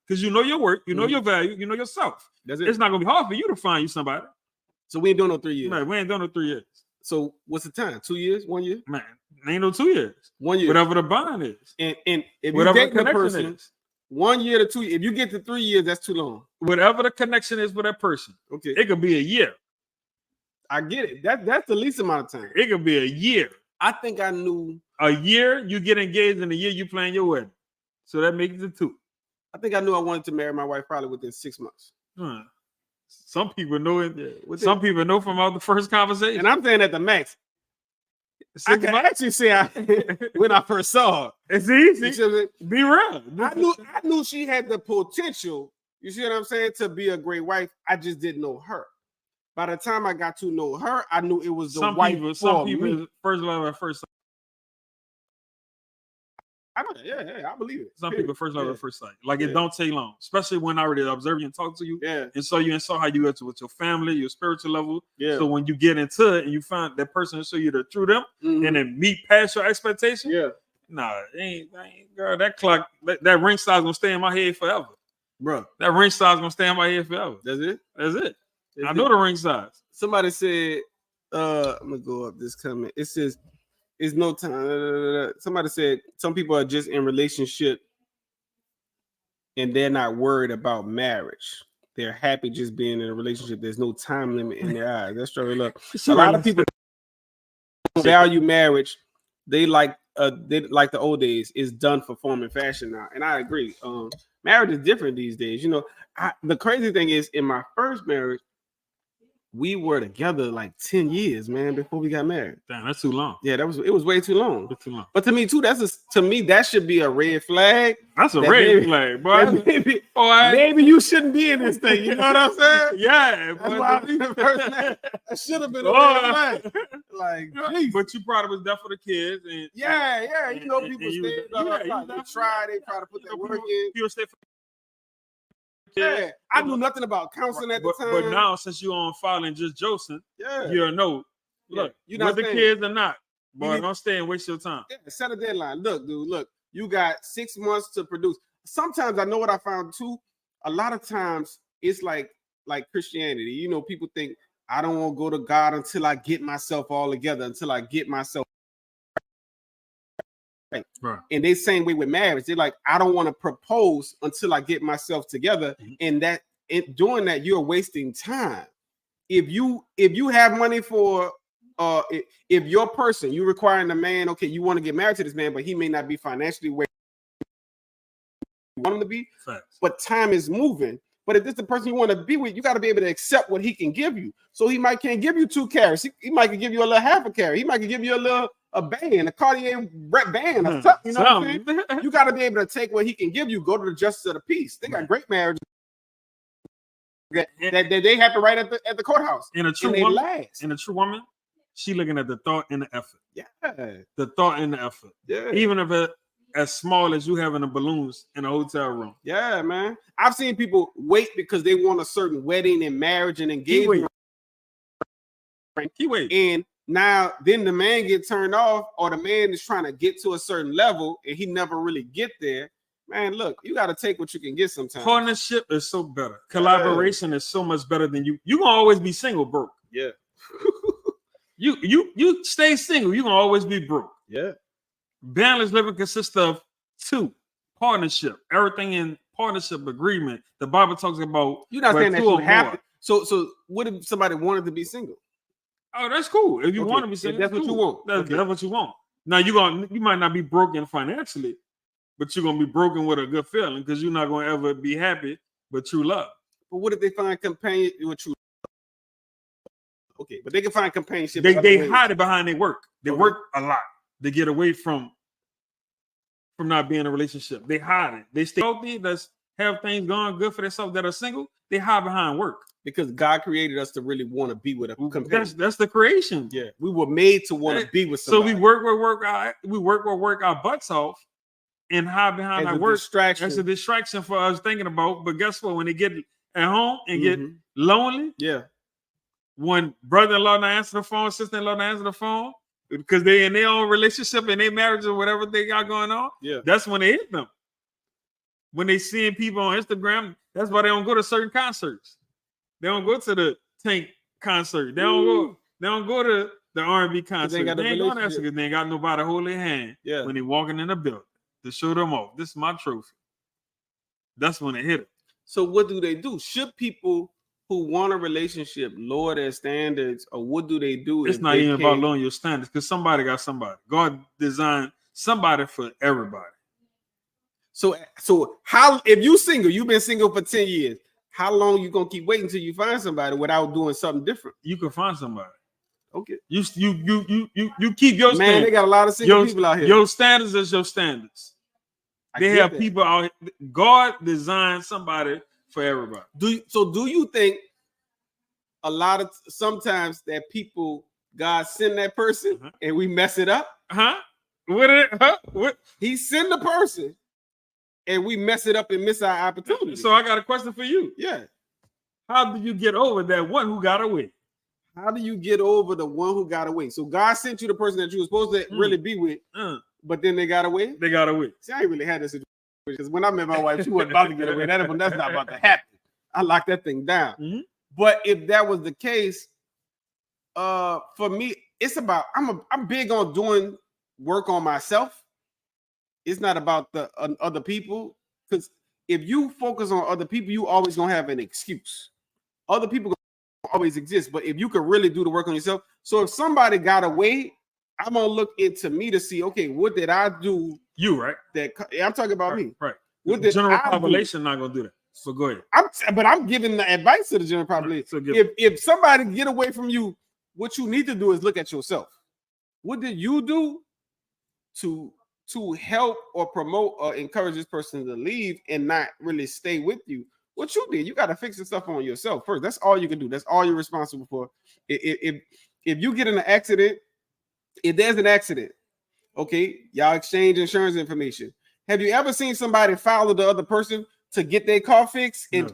Because you know your work, you know your value, you know yourself. That's it. It's not gonna be hard for you to find you somebody. So we ain't doing no 3 years. No, we ain't doing no 3 years. So what's the time? 2 years? 1 year? Man, ain't no 2 years. 1 year. Whatever the bond is. And if you whatever date the the connection person, is. 1 year to 2 years. If you get to 3 years, that's too long. Whatever the connection is with that person. Okay. It could be a year. I get it. That's the least amount of time. It could be a year. I think I knew. A year, you get engaged, in a year you plan your wedding. So that makes it 2. I think I knew I wanted to marry my wife probably within 6 months. Some people know it. Yeah. Some people know from out the first conversation. And I'm saying at the max. I can actually say when I first saw her. It's easy. Be real. I knew she had the potential, you see what I'm saying, to be a great wife. I just didn't know her. By the time I got to know her, I knew it was the wife for me. Some people first love at first sight. I believe it. Some people first love at first sight. Like it don't take long, especially when I already observe you and talk to you. Yeah. And saw how you are with your family, your spiritual level. Yeah. So when you get into it and you find that person show you the true them and then meet past your expectation. Yeah. Nah, ain't girl, that clock, that ring size gonna stay in my head forever. Bro. That ring size gonna stay in my head forever. That's it? That's it. I know the ring size. Somebody said, I'm gonna go up this comment. It says, "It's no time." Somebody said some people are just in relationship and they're not worried about marriage. They're happy just being in a relationship. There's no time limit in their eyes. That's straight up. A lot of people value marriage. They like the old days. It's done for form and fashion now, and I agree. Marriage is different these days. You know, the crazy thing is, in my first marriage, we were together like 10 years, man, before we got married. Damn, that's too long. Yeah, it was way too long. That's too long. But to me too, that should be a red flag. That's a red flag, boy. Maybe you shouldn't be in this thing. You know what I'm saying? Yeah, that's why that should have been a red flag. Like, geez. But you probably was there for the kids, and yeah. You know, people stay. They try to put their work in. People stay for. Yeah, I knew nothing about counseling at the time. But now, since you're on filing just Jocin, you'll know. Look, you're not with the kids or not, boy, don't stay and waste your time. Yeah, set a deadline. Look, dude, you got 6 months to produce. Sometimes I know what I found too. A lot of times it's like Christianity. You know, people think I don't want to go to God until I get myself all together, until I get myself. Right. And they same way with marriage. They're like, I don't want to propose until I get myself together. And doing that, you're wasting time. If you have money for if your person, you requiring a man, okay, you want to get married to this man, but he may not be financially where you want him to be. Facts. But time is moving. But if this is the person you want to be with, you got to be able to accept what he can give you. So he can't give you 2 carats. He might give you a little half a carat. He might give you a band, a Cartier band, you know what I'm saying? You got to be able to take what he can give you, go to the justice of the peace. They got great marriages that they happen right at the courthouse. And a true woman, she looking at the thought and the effort. Yeah. The thought and the effort. Yeah. Even if it's as small as you having the balloons in a hotel room. Yeah, man. I've seen people wait because they want a certain wedding and marriage and engagement. And now then the man get turned off, or the man is trying to get to a certain level and he never really get there. Man, look, you got to take what you can get sometimes. Partnership is so better. Collaboration is so much better than you. You're gonna always be single broke. Yeah. you stay single, you're gonna always be broke. Yeah. Balanced living consists of two: partnership. Everything in partnership agreement. The Bible talks about. You're not saying that you have to. So what if somebody wanted to be single? Oh, that's cool. If you want to be single, that's what you want. That's what you want. Now you might not be broken financially, but you're gonna be broken with a good feeling because you're not gonna ever be happy with true love. But what if they find companion with true? Okay, but they can find companionship. They hide it behind their work. They work a lot. They get away from not being in a relationship. They hide it. They stay healthy. Let's have things going good for themselves that are single. They hide behind work because God created us to really want to be with a companion. That's the creation. Yeah, we were made to want to be with somebody. So we work our butts off and hide behind our work. Distraction. That's a distraction for us thinking about. But guess what? When they get at home and get lonely, when brother-in-law not answer the phone, sister-in-law not answer the phone because they in their own relationship and their marriage or whatever they got going on, that's when they hit them. When they seeing people on Instagram, that's why they don't go to certain concerts. They don't go to the Tank concert. They don't go to the R&B concert. They ain't going there because they ain't got nobody to hold their hand when they walking in the building to show them off. This is my trophy. That's when they hit it. So what do they do? Should people who want a relationship lower their standards, or what do they do? It's not even about lowering your standards because somebody got somebody. God designed somebody for everybody. So how, if you single, you've been single for 10 years, how long you gonna keep waiting until you find somebody without doing something different? You can find somebody. Okay. You keep your standards. Man, they got a lot of single people out here. Your standards is your standards. They have people out here. God designed somebody for everybody. Do you think sometimes that people, God send that person and we mess it up? What? He send the person and we mess it up and miss our opportunity. So I got a question for you. Yeah. How do you get over that one who got away? How do you get over the one who got away? So God sent you the person that you were supposed to really be with, but then they got away? They got away. See, I ain't really had this situation because when I met my wife, she wasn't about to get away. That's not about to happen. I locked that thing down. But if that was the case, for me, it's about I'm big on doing work on myself. It's not about the other people, because if you focus on other people, you always gonna have an excuse. Other people always exist, but if you could really do the work on yourself. So if somebody got away, I'm gonna look into me to see, okay, what did I do? You right? I'm talking about me. Right. What the general population not gonna do that. So go ahead. I'm giving the advice to the general population. So if somebody get away from you, what you need to do is look at yourself. What did you do to help or promote or encourage this person to leave and not really stay with you? What you did, you got to fix the stuff on yourself first. That's all you can do. That's all you're responsible for. If you get in an accident, if there's an accident, okay, y'all exchange insurance information. Have you ever seen somebody follow the other person to get their car fixed and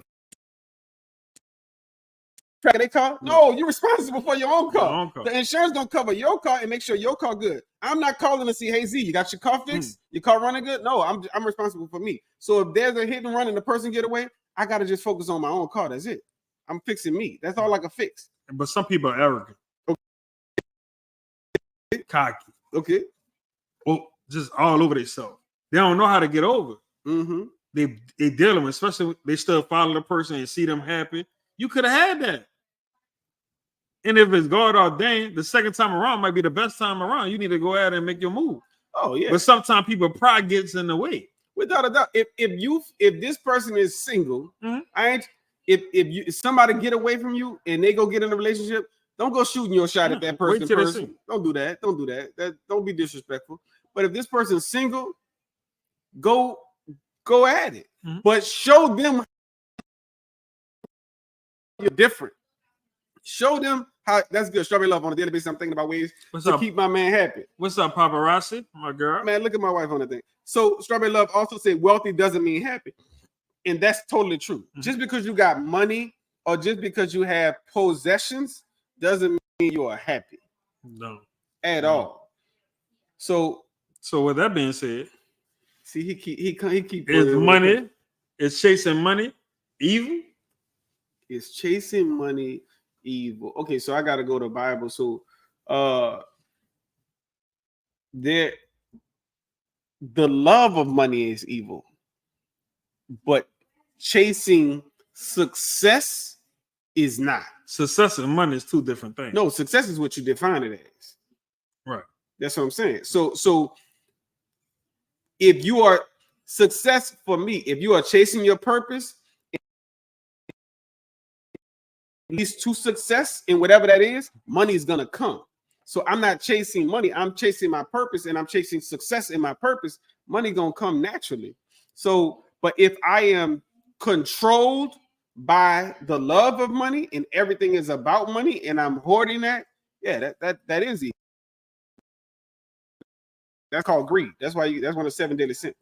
track their car? No, you're responsible for your own car. The insurance don't cover your car and make sure your car good. I'm not calling to see, hey Z, you got your car fixed? Your car running good? No, I'm responsible for me. So if there's a hit and run and the person get away, I gotta just focus on my own car. That's it. I'm fixing me. That's all I can fix. But some people are arrogant. Okay. Cocky. Okay. Oh, just all over themselves. They don't know how to get over. They dealing with, especially when they still follow the person and see them happy. You could have had that. And if it's God ordained, the second time around might be the best time around. You need to go ahead and make your move. Oh yeah. But sometimes people pride gets in the way. Without a doubt, if this person is single, if somebody get away from you and they go get in a relationship, don't go shooting your shot at that person. Don't do that. Don't do that. Don't be disrespectful. But if this person's single, go at it. But show them you're different. Show them how. That's good. Strawberry Love on a daily basis. I'm thinking about ways to keep my man happy. What's up, paparazzi? My girl. Man, look at my wife on the thing. So Strawberry Love also said wealthy doesn't mean happy. And that's totally true. Just because you got money or just because you have possessions doesn't you are happy. No. At all. So with that being said, see, he keep is money, is chasing money evil? Is chasing money evil? Okay, so I gotta go to the Bible. So the love of money is evil, but chasing success is not. Success and money is two different things. No, success is what you define it as. Right. That's what I'm saying. So if you are success for me, if you are chasing your purpose, leads to success in whatever that is, money is gonna come. So I'm not chasing money, I'm chasing my purpose, and I'm chasing success in my purpose. Money gonna come naturally. So, but if I am controlled by the love of money and everything is about money and I'm hoarding that, yeah, that is easy. That's called greed. That's why that's one of the 7 deadly sins.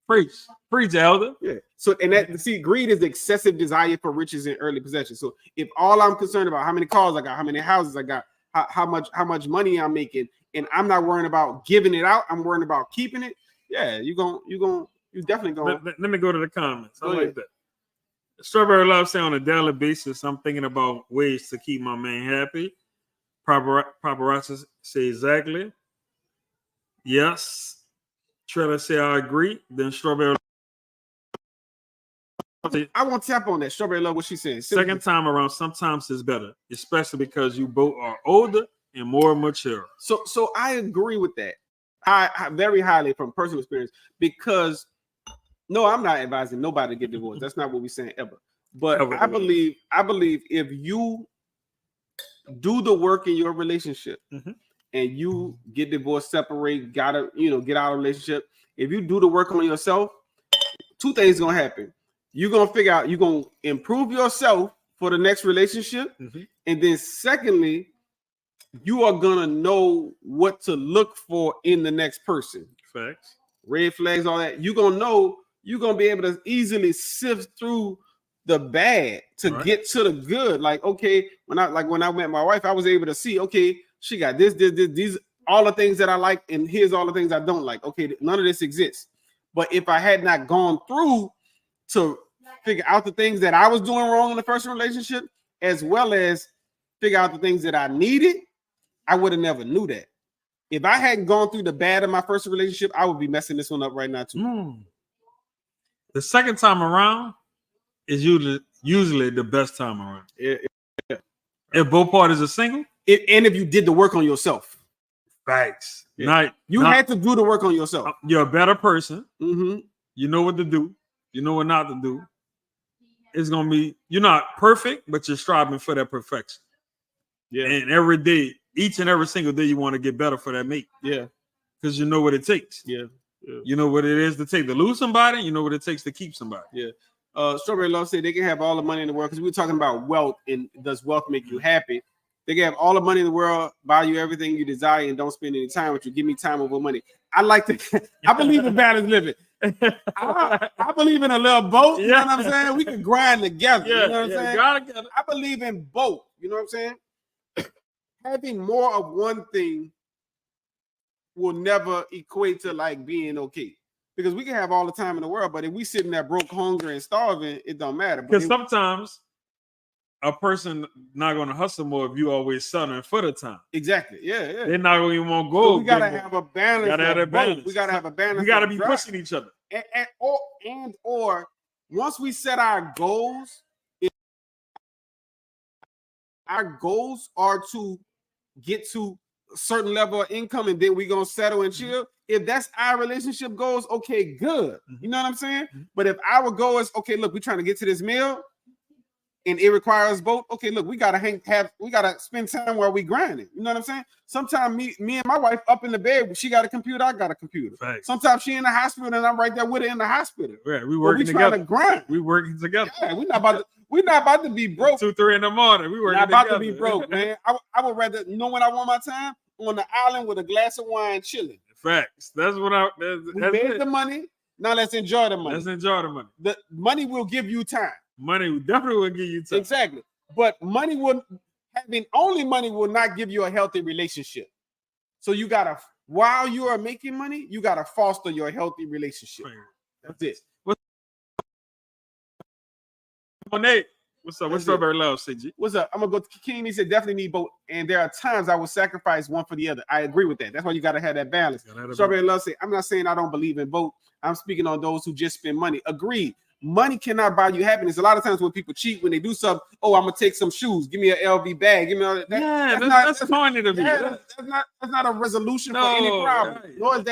Preach, elder. Yeah. So, and that, see, greed is excessive desire for riches and early possession. So, if all I'm concerned about how many cars I got, how many houses I got, how much money I'm making, and I'm not worrying about giving it out, I'm worrying about keeping it. Yeah, you definitely going. Let me go to the comments. I like that. Strawberry Love say on a daily basis, I'm thinking about ways to keep my man happy. Paparazzi say exactly. Yes. Trailer say I agree. Then Strawberry. I won't tap on that. Strawberry Love, what she said. Second time around, sometimes it's better, especially because you both are older and more mature. So I agree with that. I very highly from personal experience, because no, I'm not advising nobody to get divorced. That's not what we're saying ever. But I believe if you do the work in your relationship, and you get divorced, separate, gotta get out of a relationship. If you do the work on yourself, 2 things gonna happen. You're gonna figure out, you're gonna improve yourself for the next relationship, and then secondly, you are gonna know what to look for in the next person. Facts, red flags, all that. You're gonna know. You're gonna be able to easily sift through the bad to get to the good. Like, okay, when I met my wife, I was able to see, okay, she got this, these, all the things that I like, and here's all the things I don't like. Okay, none of this exists. But if I had not gone through to figure out the things that I was doing wrong in the first relationship, as well as figure out the things that I needed, I would have never knew that. If I hadn't gone through the bad of my first relationship, I would be messing this one up right now too. The second time around is usually the best time around. Yeah. If both parties are single, and if you did the work on yourself. Facts. Yeah. You had to do the work on yourself. You're a better person. You know what to do. You know what not to do. It's gonna be, you're not perfect, but you're striving for that perfection. Yeah. And every day, each and every single day, you want to get better for that mate. Yeah. Because you know what it takes. Yeah. You know what it is to take to lose somebody. You know what it takes to keep somebody. Yeah. Strawberry Love said they can have all the money in the world, because we were talking about wealth and does wealth make you happy? They can have all the money in the world, buy you everything you desire, and don't spend any time with you. Give me time over money. I like to. I believe in balanced living. I believe in a little both. You know what I'm saying? We can grind together. You know what I'm saying? I believe in both. You know what I'm saying? Having more of one thing will never equate to like being okay. Because we can have all the time in the world, but if we sitting there broke, hungry, and starving, it don't matter. Because sometimes a person not going to hustle more if you always settling for the time. Exactly. Yeah. They're not going to even want to go. So we got to have a balance. We got to have a balance. We got to be pushing each other. Or once we set our goals, our goals are to get to a certain level of income, and then we're going to settle and chill. If that's our relationship goals, okay, good. You know what I'm saying? But if our goal is, okay, look, we're trying to get to this meal, and it requires both. Okay, look, we gotta spend time while we grinding. You know what I'm saying? Sometimes me and my wife up in the bed, she got a computer, I got a computer. Right. Sometimes she in the hospital and I'm right there with her in the hospital. Right, we working together. Trying to grind. We working together. Yeah, we're not about to be broke. 2-3 in the morning. We working not about together. To be broke, man. I would rather, you know when I want my time? On the island with a glass of wine, chilling. Facts. That's what we made the money. Now let's enjoy the money. Let's enjoy the money. The money will give you time. Money definitely will give you time. Exactly. But money wouldn't, having only money will not give you a healthy relationship. So you gotta, while you are making money, you gotta foster your healthy relationship. That's it. Monet, what's up? What's strawberry love, CG? What's up? I'm gonna go to King. He said definitely need both, and there are times I will sacrifice one for the other. I agree with that. That's why you gotta have that balance. Strawberry love said, I'm not saying I don't believe in both. I'm speaking on those who just spend money. Agreed. Money cannot buy you happiness. A lot of times when people cheat, when they do something, oh, I'm gonna take some shoes. Give me an LV bag. Give me all that. That's corny to me. That's not a resolution for any problem. Right. Nor is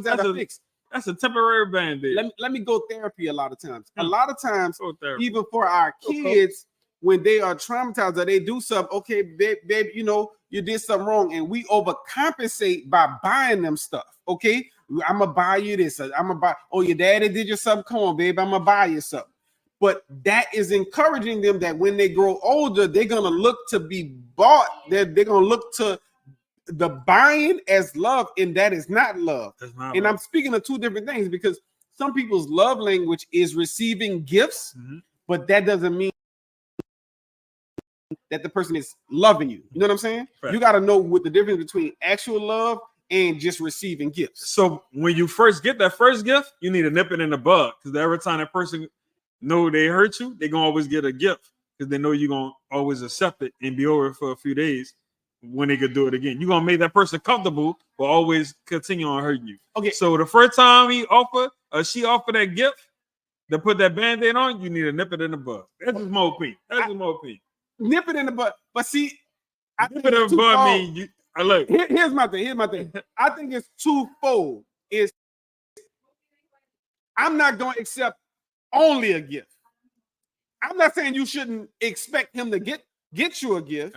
that a fix. That's a temporary band-aid. Let me go therapy a lot of times. A lot of times, even for our kids, when they are traumatized or they do something, okay, babe, you know, you did something wrong, and we overcompensate by buying them stuff. Okay, I'm gonna buy you this. I'm gonna buy. Oh, your daddy did you something. Come on, babe, I'm gonna buy you something. But that is encouraging them that when they grow older, they're gonna look to be bought. They're gonna look to the buying as love, and that is not love. And I'm speaking of two different things, because some people's love language is receiving gifts, but that doesn't mean that the person is loving you. You know what I'm saying? Right. You got to know what the difference between actual love and just receiving gifts. So when you first get that first gift, you need to nip it in the bud, because every time that person know they hurt you, they're gonna always get a gift, because they know you're gonna always accept it and be over it for a few days. When they could do it again, you're gonna make that person comfortable, but always continue on hurting you. Okay. So the first time she offered that gift to put that band-aid on, you need to nip it in the bud. That's just my opinion. Nip it in the bud. But see, nip it in the bud mean you. I look. Here's my thing. I think it's twofold. I'm not gonna accept only a gift. I'm not saying you shouldn't expect him to get you a gift.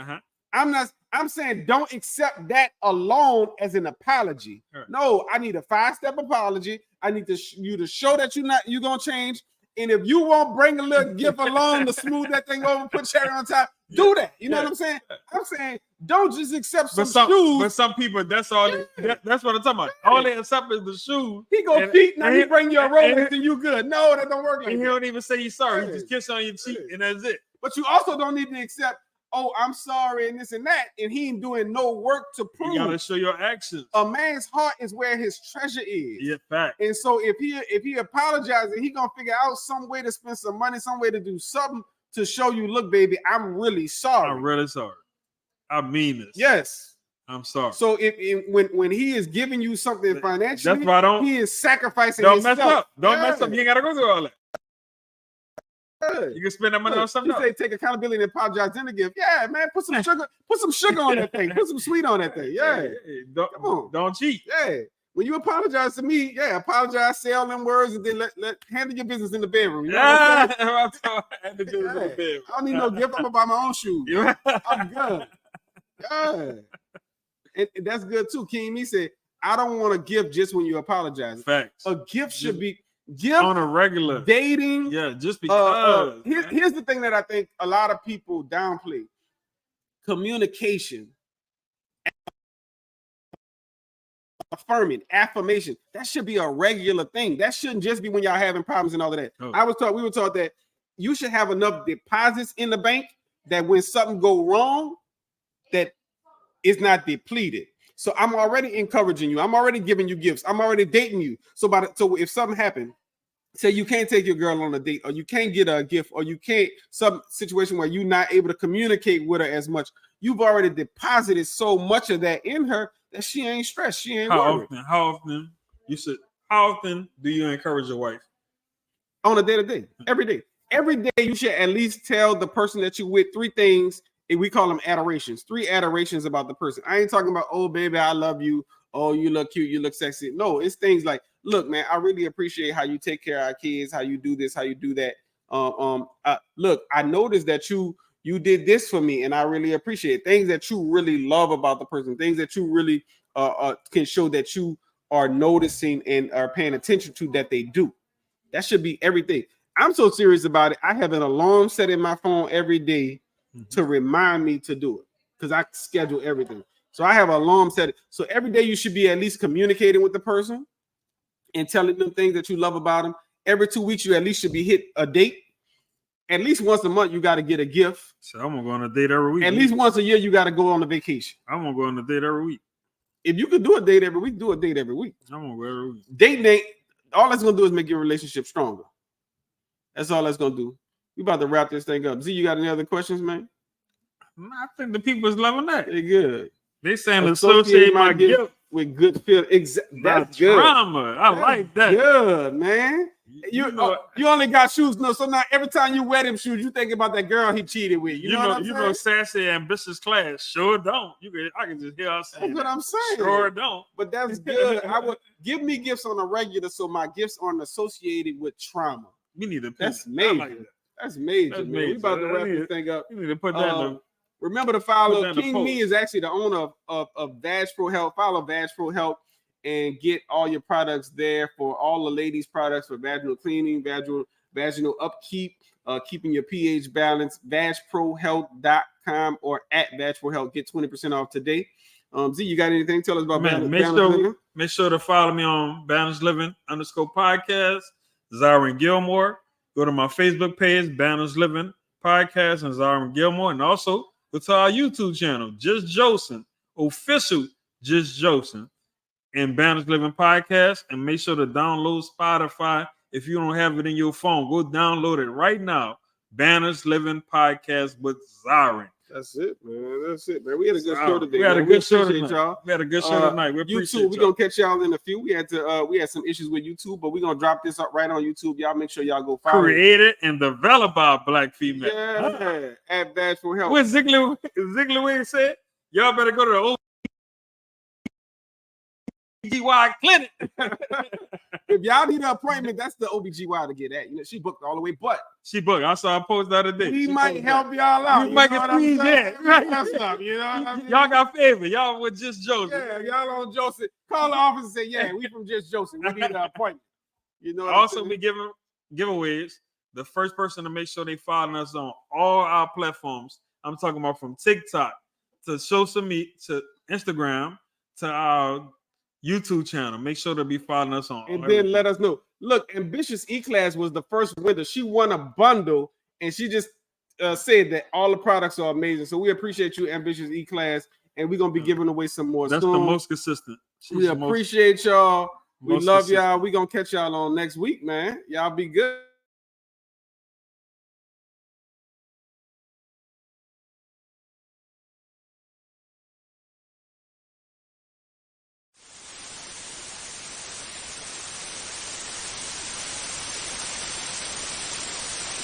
I'm saying don't accept that alone as an apology. Right. No, I need a 5-step apology. I need you to show that you're gonna change. And if you won't bring a little gift along to smooth that thing over, put cherry on top, do that. You know what I'm saying? I'm saying don't just accept some shoes. But some people, that's all. That's what I'm talking about. All they accept is the shoes. He go cheat, now he bring you a Rolex and you good. No, that don't work like that. He don't even say he's sorry. He just kiss on your cheek and that's it. But you also don't need to accept, oh, I'm sorry, and this and that, and he ain't doing no work to prove. You gotta show your actions. A man's heart is where his treasure is. Yeah, fact. And so if he apologizes, he gonna figure out some way to spend some money, some way to do something to show you, look, baby, I'm really sorry. I'm really sorry. I mean this. Yes. I'm sorry. So when he is giving you something financially, that's why he is sacrificing. Don't himself. Mess up. Don't mess up. You ain't gotta go through all that. You can spend that money on something. You say take accountability and apologize in the gift. Yeah, man, put some sugar on that thing. Put some sweet on that thing. Yeah. Come on. Don't cheat. Yeah. When you apologize to me, apologize, say all them words, and then let handle your business in the bedroom. You know what I'm saying? I don't need no gift. I'm gonna buy my own shoes. I'm good. Yeah. And that's good too. King me said, I don't want a gift just when you apologize. Facts. A gift should be gift on a regular dating. Yeah, just because. Here's the thing that I think a lot of people downplay: communication, affirmation. That should be a regular thing. That shouldn't just be when y'all having problems and all of that. We were taught that you should have enough deposits in the bank that when something go wrong, that is not depleted. So I'm already encouraging you. I'm already giving you gifts. I'm already dating you. So if something happened, say you can't take your girl on a date, or you can't get a gift, or you can't, some situation where you're not able to communicate with her as much, you've already deposited so much of that in her that she ain't stressed. She ain't worried. How often do you encourage your wife? On a day-to-day, every day. Every day you should at least tell the person that you with 3 things. And we call them adorations. 3 adorations about the person. I ain't talking about, oh, baby, I love you. Oh, you look cute. You look sexy. No, it's things like, look, man, I really appreciate how you take care of our kids, how you do this, how you do that. Look, I noticed that you did this for me, and I really appreciate it. Things that you really love about the person, things that you really can show that you are noticing and are paying attention to that they do. That should be everything. I'm so serious about it. I have an alarm set in my phone every day to remind me to do it, because I schedule everything. So I have an alarm set. So every day you should be at least communicating with the person and telling them things that you love about them. Every 2 weeks you at least should be hit a date. at least once a month you got to get a gift. So I'm gonna go on a date every week. At least once a year you got to go on a vacation. I'm gonna go on a date every week. If you could do a date every week, do a date every week. I'm gonna go every week. Dating, all that's gonna do is make your relationship stronger. That's all that's gonna do. We about to wrap this thing up. Z, you got any other questions, man? I think the people is loving that. They good. They saying associate my gift with good feel. That's good. Trauma. I like that. Good, man. You only got shoes, so now every time you wear them shoes, you think about that girl he cheated with. You know, sassy, ambitious class. Sure don't. I can just hear us saying. That's what I'm saying. Sure don't. But that's good. I would give me gifts on a regular, so my gifts aren't associated with trauma. We need to. That's major. Like that. That's major, man. We about to wrap this thing up. You need to put that. Remember to follow King Me is actually the owner of Vag Pro Health. Follow Vag Pro Health and get all your products there for all the ladies' products for vaginal cleaning, vaginal upkeep, keeping your pH balanced. VagProHealth.com or at Vag Pro Health. Get 20% off today. Z, you got anything? Tell us about Make sure to follow me on Balanced Living _podcast. Zyron Gilmore. Go to my Facebook page, Balanced Living Podcast, and Zyron Gilmore, and also go to our YouTube channel, Just Jocin, official Just Jocin, and Balanced Living Podcast. And make sure to download Spotify if you don't have it in your phone. Go download it right now. Balanced Living Podcast with Zyron. That's it, man. That's it, man. We had a good show today. We had a good show tonight. Y'all. We had a good show tonight. We appreciate YouTube. We're gonna catch y'all in a few. We had some issues with YouTube, but we're gonna drop this up right on YouTube. Y'all make sure y'all go follow. Created and developed by a black female. Yeah, at Vag Pro Health. What Ziegler Wing said? Y'all better go to the OBGY clinic. If y'all need an appointment, that's the OBGY to get at. You know, she booked all the way, but she booked. I saw a post the other day. We might help y'all out. You might get squeezed in. Right. You know what I mean? Y'all got favor. Y'all with Just Jocin. Yeah, y'all on Jocin. Call the office and say, yeah, we from Just Jocin. We need an appointment. You know. Also, we giving giveaways. The first person to make sure they follow us on all our platforms. I'm talking about from TikTok to social media to Instagram to our YouTube channel. Make sure to be following us on. And then let us know. Look, Ambitious E-Class was the first winner. She won a bundle, and she just said that all the products are amazing. So we appreciate you, Ambitious E-Class, and we're going to be giving away some more. That's the most consistent. We appreciate y'all. We love y'all. We're going to catch y'all on next week, man. Y'all be good.